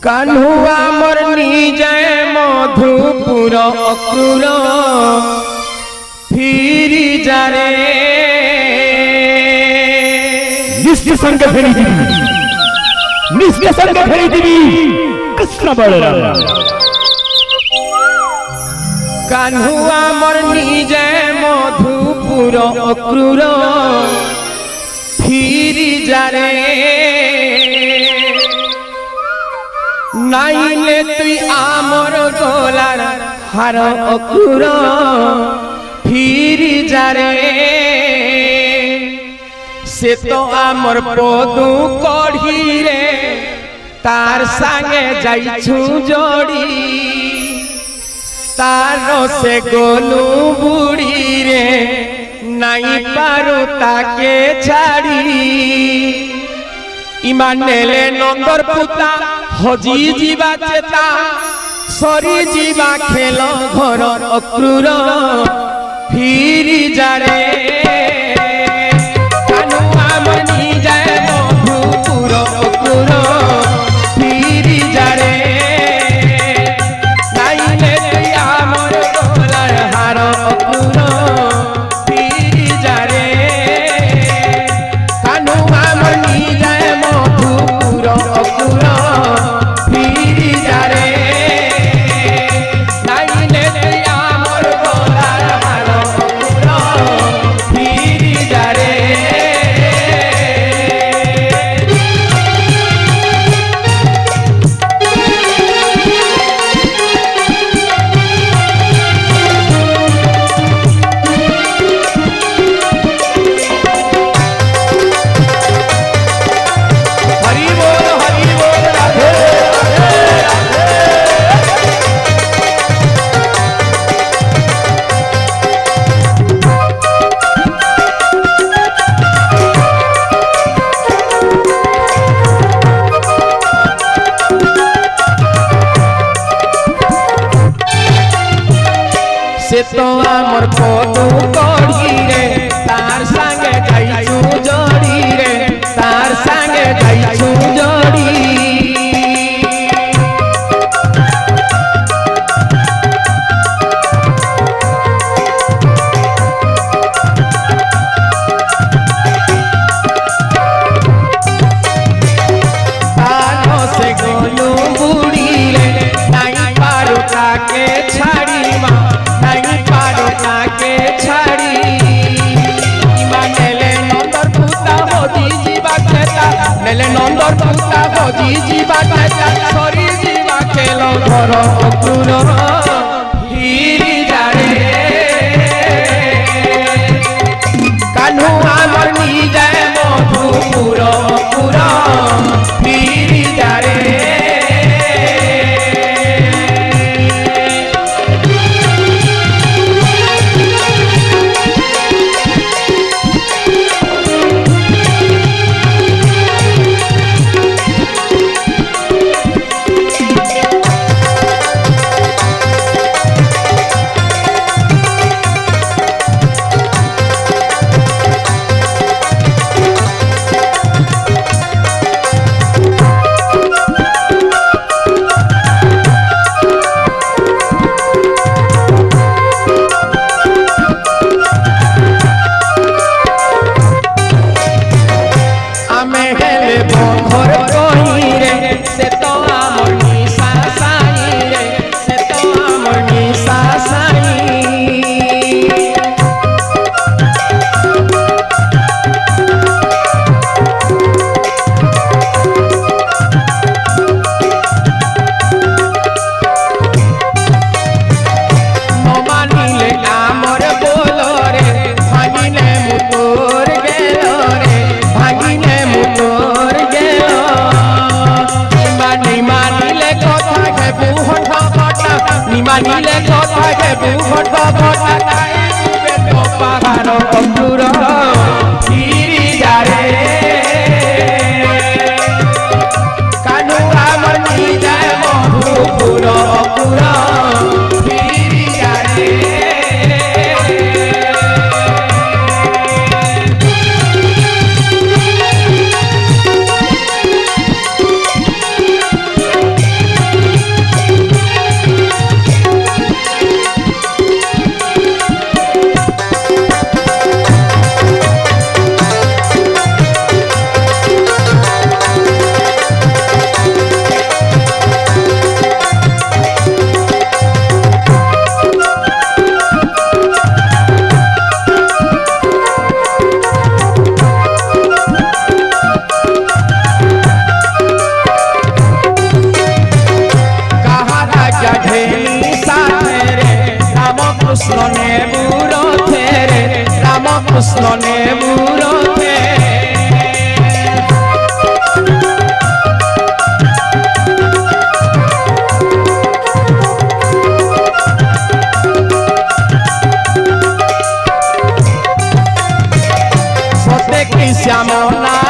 कान्हुआ मोर निजे मधुपुर अक्रूर फिरी जारे निष्ठ संग फेरी दिवी निष्ठ संग फेरी दिवी कृष्ण बलराम कान्हुआ मोर निजे मधुपुर अक्रूर फिरी जारे नाइले तुई आमर गोलार हार अक्रूर फिरी जारे से तो आमर पदू कढ़ी रे तार संगे जाइछु जोड़ी तार से गोलू बुढ़ी रे नहीं पारू ताके छाड़ी इमान नेले नंदर पुता हजी जीवा चेता सरी जीवा खेल घर अक्रूर फिरी जारे कान्हुआ मोर निजे मधुपुर अक्रूर फिरी जारे नाइले तुई आमर गोलार हार अक्रूर फिरी जारे कान्हुआ मोर निजे मधुपुर अक्रूर फिरी जारे नाइले तुई आमर गोलार हार अक्रूर फिरी जारे हरि बोल राधे से तो आमर पदू कढ़ी रे तार संगे जाइछु जोड़ी रे तार संगे जाइछु जोड़ी तारो से गोलू बुढ़ी रे नहीं पारू ताके छाड़ी माँ नहीं पारू ताके छाड़ी इमान नेले नंदर पुता हजी जीवा खेता नेले नंदर पुता हजी जीवा खेता सरी जीवा खेल घर अक्रूर फिरी जारे कान्हुआ मोर निजे मधुपुर अक्रूर फिरी जारे आमे हेले बंधर कही रे से तो आमर निशा साई रे से तो आमर निशा साई न मानिले आमर बोल रे भागिले मुतोर गेल रे भागिले मुतोर गेल निमानिले कथा के बुहट कटा निमानिले कथा के बुहट कटा काई दुबे तो पहाड़ अक्रूर फिरी जारे कान्हुआ मोर निजे मधुपुर अक्रूर फिरी जारे কৃষ্ণ নেবুর রে রাম কৃষ্ণ নেবুর সতে কি শ্যাম না